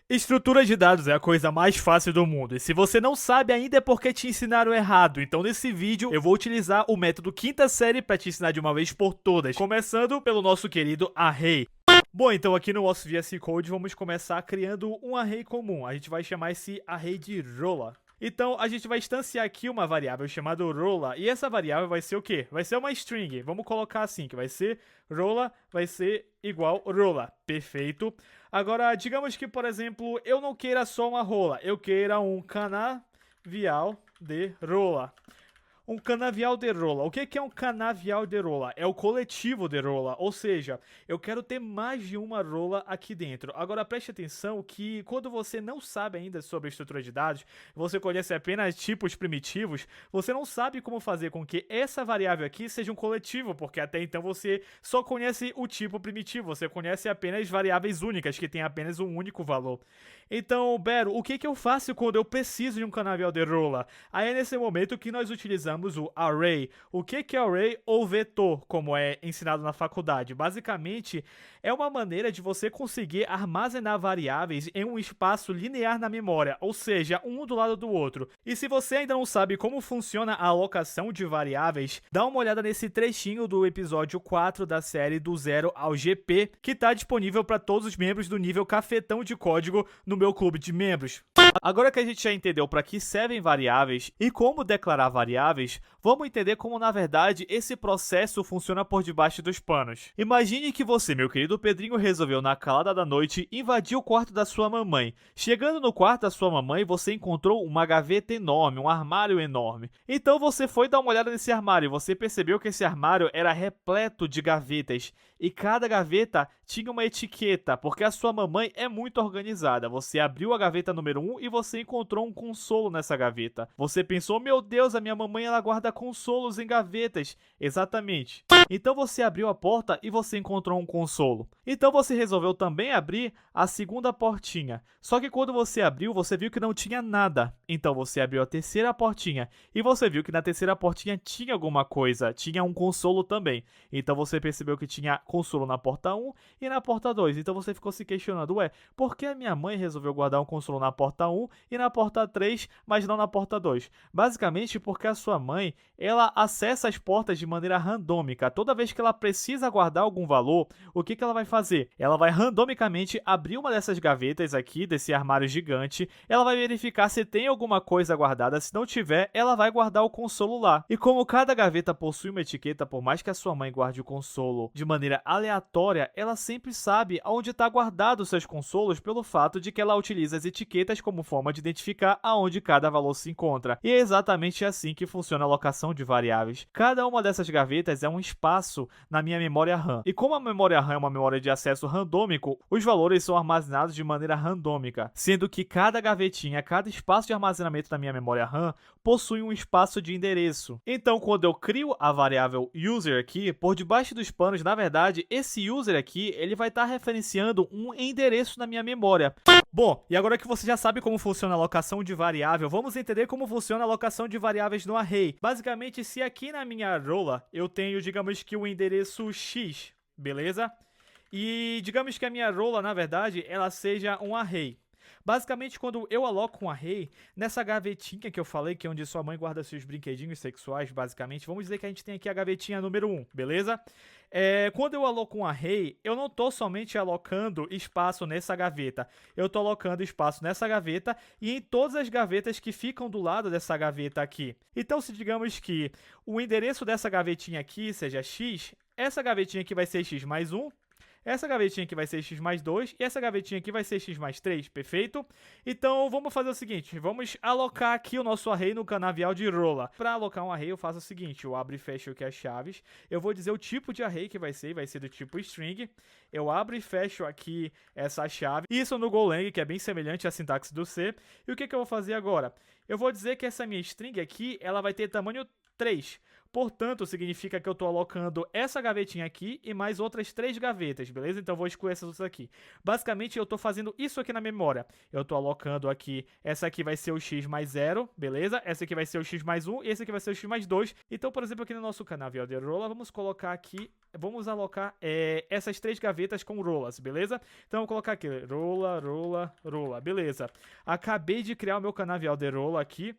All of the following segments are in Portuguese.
Estrutura de dados é a coisa mais fácil do mundo, e se você não sabe ainda é porque te ensinaram errado. Então nesse vídeo eu vou utilizar o método quinta série para te ensinar de uma vez por todas, começando pelo nosso querido array. Bom, então aqui no nosso VS Code vamos começar criando um array comum. A gente vai chamar esse array de rola. Então a gente vai instanciar aqui uma variável chamada rola, e essa variável vai ser o quê? Vai ser uma string. Vamos colocar assim, que vai ser rola, vai ser igual rola. Perfeito. Agora, digamos que, por exemplo, eu não queira só uma rola, eu queira um canavial de rola. Um canavial de rola. O que é um canavial de rola? É o coletivo de rola, ou seja, eu quero ter mais de uma rola aqui dentro. Agora preste atenção que quando você não sabe ainda sobre a estrutura de dados, você conhece apenas tipos primitivos, você não sabe como fazer com que essa variável aqui seja um coletivo, porque até então você só conhece o tipo primitivo, você conhece apenas variáveis únicas que têm apenas um único valor. Então, Bero, o que eu faço quando eu preciso de um canavial de rola? Aí é nesse momento que nós utilizamos o array. O que é array ou vetor, como é ensinado na faculdade? Basicamente, é uma maneira de você conseguir armazenar variáveis em um espaço linear na memória, ou seja, um do lado do outro. E se você ainda não sabe como funciona a alocação de variáveis, dá uma olhada nesse trechinho do episódio 4 da série do Zero ao GP, que está disponível para todos os membros do nível cafetão de código no meu clube de membros. Agora que a gente já entendeu para que servem variáveis e como declarar variáveis, vamos entender como na verdade esse processo funciona por debaixo dos panos. Imagine que você, meu querido Pedrinho, resolveu na calada da noite invadir o quarto da sua mamãe. Chegando no quarto da sua mamãe, você encontrou uma gaveta enorme, um armário enorme. Então você foi dar uma olhada nesse armário e você percebeu que esse armário era repleto de gavetas. E cada gaveta tinha uma etiqueta, porque a sua mamãe é muito organizada. Você abriu a gaveta número 1 e você encontrou um consolo nessa gaveta. Você pensou, meu Deus, a minha mamãe ela guarda consolos em gavetas. Exatamente. Então você abriu a porta e você encontrou um consolo. Então você resolveu também abrir a segunda portinha. Só que quando você abriu, você viu que não tinha nada. Então você abriu a terceira portinha e você viu que na terceira portinha tinha alguma coisa. Tinha um consolo também. Então você percebeu que tinha consolo na porta 1 e na porta 2. Então você ficou se questionando, ué, por que a minha mãe resolveu guardar um consolo na porta 1 e na porta 3, mas não na porta 2? Basicamente porque a sua mãe, ela acessa as portas de maneira randômica. Toda vez que ela precisa guardar algum valor, o que ela vai fazer? Ela vai randomicamente abrir uma dessas gavetas aqui, desse armário gigante, ela vai verificar se tem alguma coisa guardada, se não tiver, ela vai guardar o consolo lá. E como cada gaveta possui uma etiqueta, por mais que a sua mãe guarde o consolo de maneira aleatória, ela sempre sabe onde está guardado os seus consolos pelo fato de que ela utiliza as etiquetas como forma de identificar aonde cada valor se encontra. E é exatamente assim que funciona a alocação de variáveis. Cada uma dessas gavetas é um espaço na minha memória RAM. E como a memória RAM é uma memória de acesso randômico, os valores são armazenados de maneira randômica, sendo que cada gavetinha, cada espaço de armazenamento da minha memória RAM possui um espaço de endereço. Então, quando eu crio a variável user aqui, por debaixo dos panos, na verdade, esse user aqui, ele vai estar referenciando um endereço na minha memória. Bom, e agora que você já sabe como funciona a alocação de variável, vamos entender como funciona a alocação de variáveis no array. Basicamente, se aqui na minha rola eu tenho, digamos que o endereço x, beleza? E digamos que a minha rola, na verdade, ela seja um array. Basicamente, quando eu aloco um array, nessa gavetinha que eu falei, que é onde sua mãe guarda seus brinquedinhos sexuais, basicamente, vamos dizer que a gente tem aqui a gavetinha número 1, beleza? Quando eu aloco um array, eu não estou somente alocando espaço nessa gaveta, eu estou alocando espaço nessa gaveta e em todas as gavetas que ficam do lado dessa gaveta aqui. Então, se digamos que o endereço dessa gavetinha aqui seja x, essa gavetinha aqui vai ser x mais 1, essa gavetinha aqui vai ser x mais 2 e essa gavetinha aqui vai ser x mais 3, perfeito? Então vamos fazer o seguinte, vamos alocar aqui o nosso array no canavial de rola. Para alocar um array eu faço o seguinte, eu abro e fecho aqui as chaves, eu vou dizer o tipo de array que vai ser do tipo string, eu abro e fecho aqui essa chave, isso no Golang, que é bem semelhante à sintaxe do C, e o que eu vou fazer agora? Eu vou dizer que essa minha string aqui, ela vai ter tamanho 3. Portanto, significa que eu estou alocando essa gavetinha aqui e mais outras 3 gavetas, beleza? Então eu vou excluir essas outras aqui. Basicamente, eu estou fazendo isso aqui na memória. Eu estou alocando aqui, essa aqui vai ser o x mais 0, beleza? Essa aqui vai ser o x mais 1 e esse aqui vai ser o x mais 2. Então, por exemplo, aqui no nosso canavial de rola, vamos colocar aqui, vamos alocar essas 3 gavetas com rolas, beleza? Então, eu vou colocar aqui, rola, rola, rola, beleza. Acabei de criar o meu canavial de rola aqui.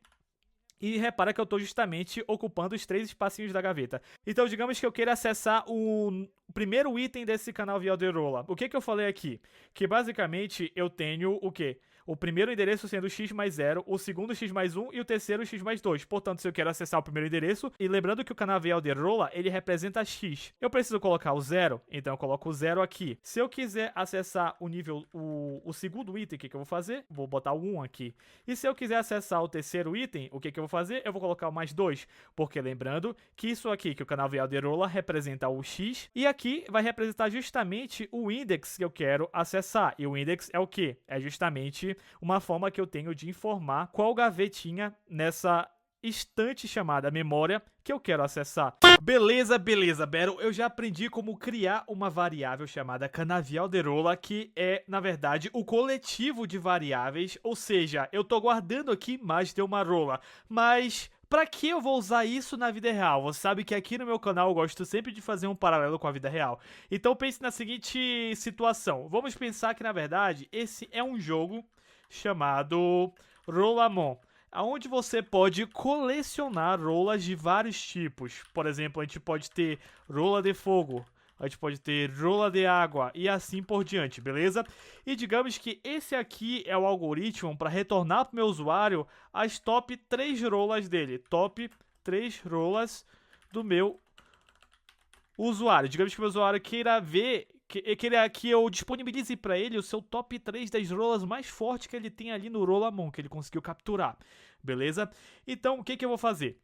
E repara que eu estou justamente ocupando os 3 espacinhos da gaveta. Então, digamos que eu queira acessar o primeiro item desse canavial de rola. O que eu falei aqui? Que basicamente eu tenho o quê? O primeiro endereço sendo x mais 0, o segundo x mais 1 e o terceiro x mais 2. Portanto, se eu quero acessar o primeiro endereço, e lembrando que o canavial de rola, ele representa x. Eu preciso colocar o 0, então eu coloco o 0 aqui. Se eu quiser acessar o nível, o segundo item, o que eu vou fazer? Vou botar o 1 aqui. E se eu quiser acessar o terceiro item, o que eu vou fazer? Eu vou colocar o mais 2. Porque lembrando que isso aqui, que o canavial de rola, representa o x. E aqui vai representar justamente o index que eu quero acessar. E o index é o quê? É justamente uma forma que eu tenho de informar qual gavetinha nessa estante chamada memória que eu quero acessar. Beleza, beleza, Battle. Eu já aprendi como criar uma variável chamada canavial de rola, que é, na verdade, o coletivo de variáveis. Ou seja, eu tô guardando aqui mais de uma rola. Mas pra que eu vou usar isso na vida real? Você sabe que aqui no meu canal eu gosto sempre de fazer um paralelo com a vida real. Então pense na seguinte situação. Vamos pensar que, na verdade, esse é um jogo chamado Rolamon, onde você pode colecionar rolas de vários tipos. Por exemplo, a gente pode ter rola de fogo, a gente pode ter rola de água e assim por diante, beleza? E digamos que esse aqui é o algoritmo para retornar para o meu usuário as top 3 rolas dele. Top 3 rolas do meu usuário. Digamos que o meu usuário queira ver, que eu disponibilize para ele o seu top 3 das rolas mais fortes que ele tem ali no Rolamon, que ele conseguiu capturar, beleza? Então, o que eu vou fazer?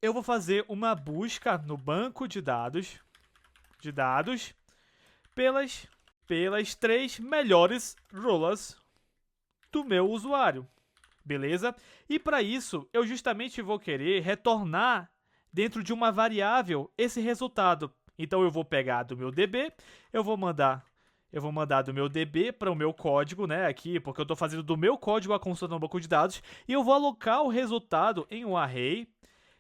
Eu vou fazer uma busca no banco de dados, pelas 3 melhores rolas do meu usuário, beleza? E para isso, eu justamente vou querer retornar dentro de uma variável esse resultado. Então eu vou pegar do meu DB, eu vou mandar do meu DB para o meu código, né, aqui, porque eu estou fazendo do meu código a consulta no banco de dados, e eu vou alocar o resultado em um array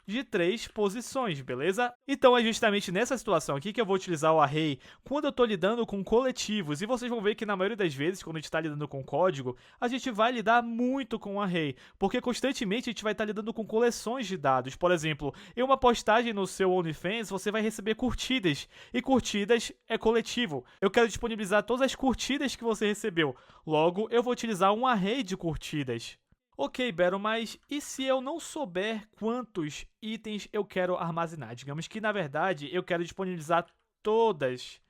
de 3 posições, beleza? Então é justamente nessa situação aqui que eu vou utilizar o array quando eu estou lidando com coletivos. E vocês vão ver que na maioria das vezes, quando a gente está lidando com código, a gente vai lidar muito com o array, porque constantemente a gente vai estar lidando com coleções de dados. Por exemplo, em uma postagem no seu OnlyFans, você vai receber curtidas, e curtidas é coletivo. Eu quero disponibilizar todas as curtidas que você recebeu, logo eu vou utilizar um array de curtidas. Ok, Battle, mas e se eu não souber quantos itens eu quero armazenar? Digamos que, na verdade, eu quero disponibilizar todas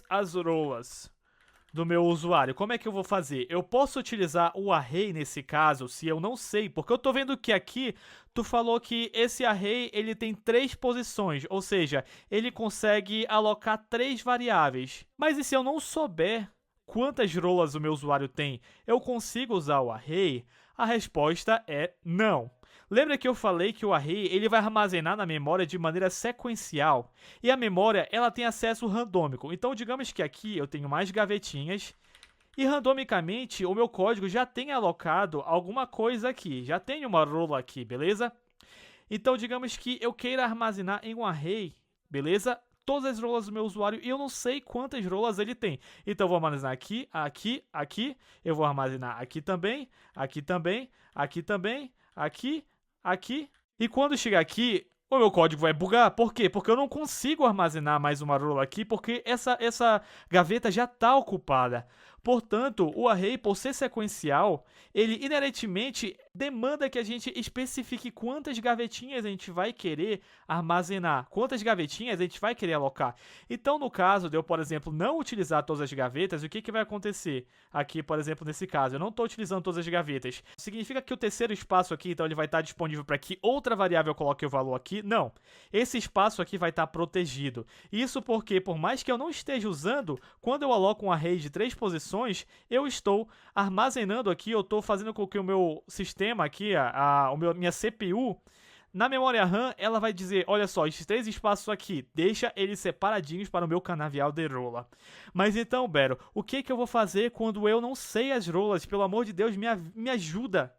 as rolas do meu usuário. Como é que eu vou fazer? Eu posso utilizar o array nesse caso, se eu não sei, porque eu tô vendo que aqui tu falou que esse array ele tem 3 posições, ou seja, ele consegue alocar 3 variáveis. Mas e se eu não souber quantas rolas o meu usuário tem, eu consigo usar o array? A resposta é não. Lembra que eu falei que o array ele vai armazenar na memória de maneira sequencial, e a memória ela tem acesso randômico. Então digamos que aqui eu tenho mais gavetinhas e randomicamente o meu código já tem alocado alguma coisa aqui, já tem uma rola aqui, beleza? Então digamos que eu queira armazenar em um array, beleza? Todas as rolas do meu usuário e eu não sei quantas rolas ele tem. Então eu vou armazenar aqui, aqui, aqui. Eu vou armazenar aqui também, aqui também, aqui também, aqui, aqui. E quando chegar aqui, o meu código vai bugar. Por quê? Porque eu não consigo armazenar mais uma rola aqui, porque essa gaveta já está ocupada. Portanto, o array, por ser sequencial, ele inerentemente demanda que a gente especifique quantas gavetinhas a gente vai querer armazenar, quantas gavetinhas a gente vai querer alocar. Então, no caso de eu, por exemplo, não utilizar todas as gavetas, o que vai acontecer? Aqui, por exemplo, nesse caso, eu não estou utilizando todas as gavetas. Significa que o terceiro espaço aqui, então, ele vai estar disponível para que outra variável coloque o valor aqui? Não. Esse espaço aqui vai estar protegido. Isso porque, por mais que eu não esteja usando, quando eu aloco um array de 3 posições, eu estou armazenando aqui, eu estou fazendo com que o meu sistema aqui, minha CPU, Na memória RAM, ela vai dizer, olha só, esses 3 espaços aqui, deixa eles separadinhos para o meu canavial de rola. Mas então, Bero, o que eu vou fazer quando eu não sei as rolas? Pelo amor de Deus, me ajuda!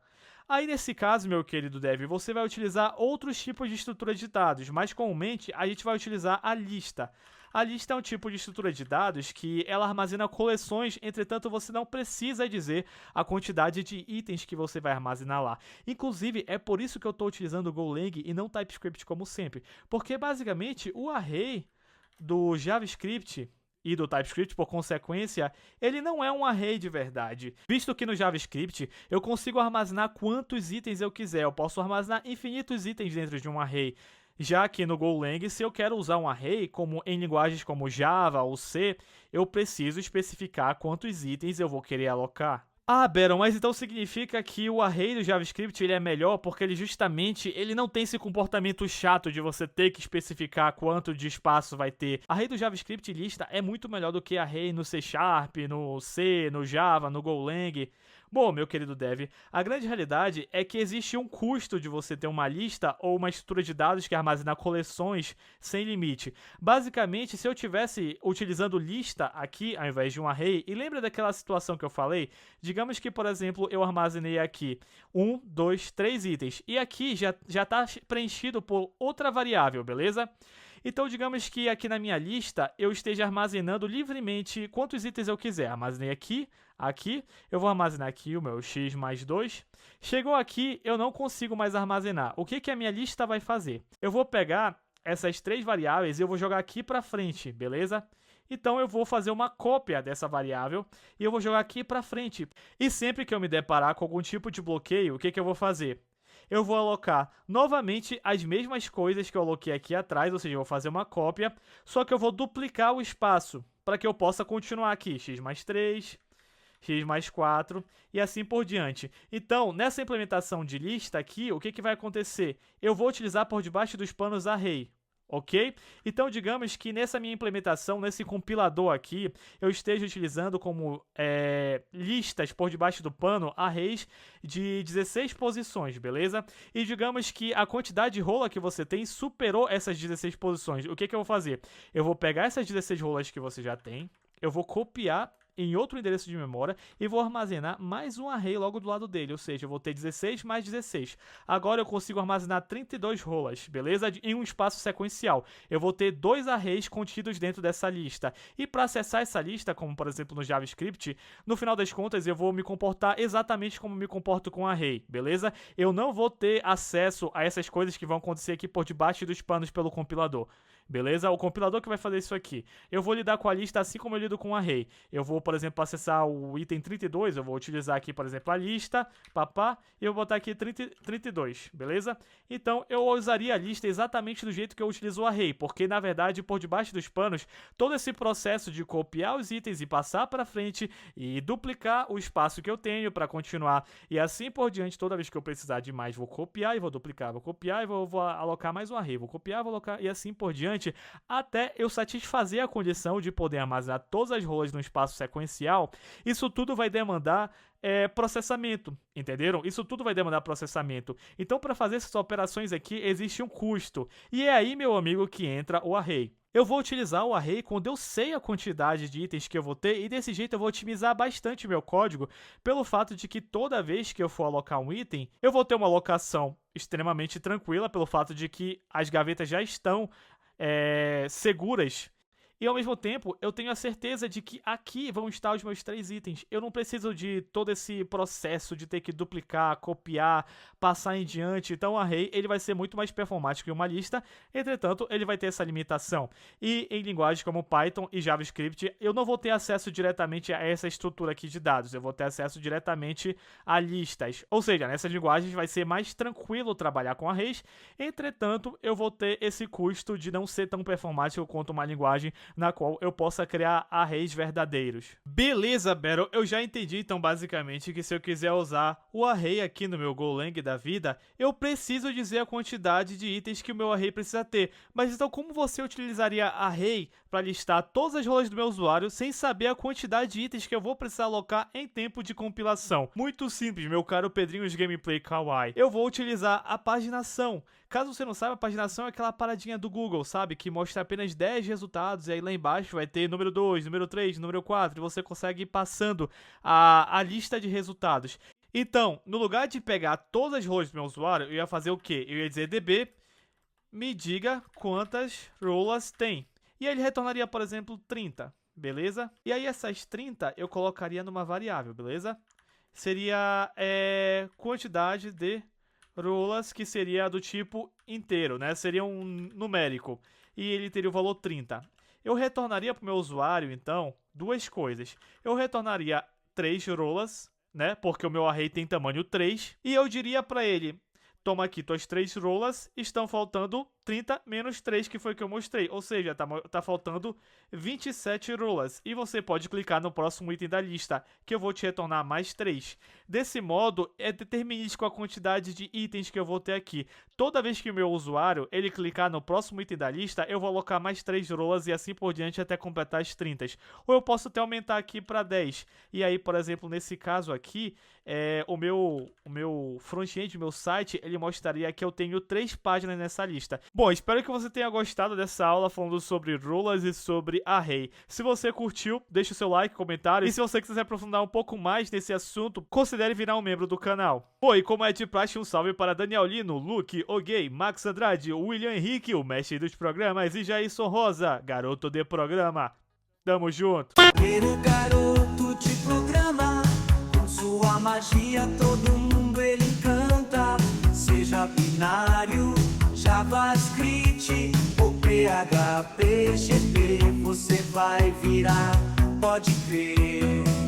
Aí nesse caso, meu querido Dev, você vai utilizar outros tipos de estrutura de dados, mas comumente a gente vai utilizar a lista. A lista é um tipo de estrutura de dados que ela armazena coleções, entretanto você não precisa dizer a quantidade de itens que você vai armazenar lá. Inclusive, é por isso que eu estou utilizando o Golang e não TypeScript como sempre, porque basicamente o array do JavaScript e do TypeScript, por consequência, ele não é um array de verdade. Visto que no JavaScript eu consigo armazenar quantos itens eu quiser, eu posso armazenar infinitos itens dentro de um array. Já que no Golang, se eu quero usar um array, como em linguagens como Java ou C, eu preciso especificar quantos itens eu vou querer alocar. Ah, Beron, mas então significa que o array do JavaScript ele é melhor porque ele não tem esse comportamento chato de você ter que especificar quanto de espaço vai ter. Array do JavaScript lista é muito melhor do que array no C Sharp, no C, no Java, no Golang. Bom, meu querido Dev, a grande realidade é que existe um custo de você ter uma lista ou uma estrutura de dados que armazena coleções sem limite. Basicamente, se eu estivesse utilizando lista aqui ao invés de um array, e lembra daquela situação que eu falei? Digamos que, por exemplo, eu armazenei aqui 1, 2, 3 itens, e aqui já está preenchido por outra variável, beleza? Então, digamos que aqui na minha lista eu esteja armazenando livremente quantos itens eu quiser. Armazenei aqui, eu vou armazenar aqui o meu x mais 2. Chegou aqui, eu não consigo mais armazenar. O que a minha lista vai fazer? Eu vou pegar essas 3 variáveis e eu vou jogar aqui para frente, beleza? Então eu vou fazer uma cópia dessa variável e eu vou jogar aqui para frente. E sempre que eu me deparar com algum tipo de bloqueio, o que eu vou fazer? Eu vou alocar novamente as mesmas coisas que eu aloquei aqui atrás, ou seja, eu vou fazer uma cópia, só que eu vou duplicar o espaço para que eu possa continuar aqui, x mais 3, x mais 4 e assim por diante. Então, nessa implementação de lista aqui, o que vai acontecer? Eu vou utilizar por debaixo dos panos array. Ok? Então, digamos que nessa minha implementação, nesse compilador aqui, eu esteja utilizando como listas por debaixo do pano arrays de 16 posições, beleza? E digamos que a quantidade de rola que você tem superou essas 16 posições. O que eu vou fazer? Eu vou pegar essas 16 rolas que você já tem, eu vou copiar em outro endereço de memória e vou armazenar mais um array logo do lado dele, ou seja, eu vou ter 16 mais 16. Agora eu consigo armazenar 32 rolas, beleza? Em um espaço sequencial. Eu vou ter 2 arrays contidos dentro dessa lista. E para acessar essa lista, como por exemplo no JavaScript, no final das contas eu vou me comportar exatamente como me comporto com array, beleza? Eu não vou ter acesso a essas coisas que vão acontecer aqui por debaixo dos panos pelo compilador. Beleza? O compilador que vai fazer isso aqui. Eu vou lidar com a lista assim como eu lido com o array. Eu vou, por exemplo, acessar o item 32, eu vou utilizar aqui, por exemplo, a lista, papá, e eu vou botar aqui 32, beleza? Então, eu usaria a lista exatamente do jeito que eu utilizo o array, porque, na verdade, por debaixo dos panos, todo esse processo de copiar os itens e passar para frente e duplicar o espaço que eu tenho para continuar, e assim por diante, toda vez que eu precisar de mais, vou copiar e vou duplicar, vou copiar e vou alocar mais um array, vou copiar, vou alocar, e assim por diante, até eu satisfazer a condição de poder armazenar todas as rolas no espaço sequencial. Isso tudo vai demandar processamento, entenderam? Isso tudo vai demandar processamento. Então, para fazer essas operações aqui, existe um custo. E é aí, meu amigo, que entra o array. Eu vou utilizar o array quando eu sei a quantidade de itens que eu vou ter, e desse jeito eu vou otimizar bastante meu código, pelo fato de que toda vez que eu for alocar um item, eu vou ter uma alocação extremamente tranquila, pelo fato de que as gavetas já estão seguras. E ao mesmo tempo, eu tenho a certeza de que aqui vão estar os meus 3 itens. Eu não preciso de todo esse processo de ter que duplicar, copiar, passar em diante. Então o array ele vai ser muito mais performático que uma lista. Entretanto, ele vai ter essa limitação. E em linguagens como Python e JavaScript, eu não vou ter acesso diretamente a essa estrutura aqui de dados. Eu vou ter acesso diretamente a listas. Ou seja, nessas linguagens vai ser mais tranquilo trabalhar com arrays. Entretanto, eu vou ter esse custo de não ser tão performático quanto uma linguagem na qual eu possa criar arrays verdadeiros. Beleza, Battle, eu já entendi então basicamente que se eu quiser usar o array aqui no meu Golang da vida, eu preciso dizer a quantidade de itens que o meu array precisa ter. Mas então como você utilizaria array para listar todas as rolas do meu usuário sem saber a quantidade de itens que eu vou precisar alocar em tempo de compilação. Muito simples, meu caro Pedrinhos Gameplay Kawaii. Eu vou utilizar a paginação. Caso você não saiba, a paginação é aquela paradinha do Google, sabe? Que mostra apenas 10 resultados e aí lá embaixo vai ter número 2, número 3, número 4 e você consegue ir passando a lista de resultados. Então, no lugar de pegar todas as rolas do meu usuário, eu ia fazer o quê? Eu ia dizer db, me diga quantas rolas tem. E aí ele retornaria, por exemplo, 30, beleza? E aí essas 30 eu colocaria numa variável, beleza? Seria quantidade de rolas, que seria do tipo inteiro, né? Seria um numérico. E ele teria o valor 30. Eu retornaria para o meu usuário, então, duas coisas. Eu retornaria 3 rolas, né? Porque o meu array tem tamanho 3. E eu diria para ele, toma aqui tuas 3 rolas, estão faltando 30 menos 3, que foi o que eu mostrei. Ou seja, tá faltando 27 rolas. E você pode clicar no próximo item da lista, que eu vou te retornar mais 3. Desse modo, é determinístico a quantidade de itens que eu vou ter aqui. Toda vez que o meu usuário ele clicar no próximo item da lista, eu vou alocar mais 3 rolas e assim por diante até completar as 30. Ou eu posso até aumentar aqui para 10. E aí, por exemplo, nesse caso aqui, o meu front-end, o meu site, ele mostraria que eu tenho 3 páginas nessa lista. Bom, espero que você tenha gostado dessa aula falando sobre rolas e sobre array. Se você curtiu, deixa o seu like, comentário. E se você quiser aprofundar um pouco mais nesse assunto, considere virar um membro do canal. Bom, e como é de praxe, um salve para Daniel Lino, Luke, Ogay, Max Andrade, William Henrique, o mestre dos programas, e Jailson Rosa, garoto de programa. Tamo junto! Primeiro garoto de programa, com sua magia todo mundo ele encanta. Seja binário, JavaScript ou PHP, GP, você vai virar, pode crer.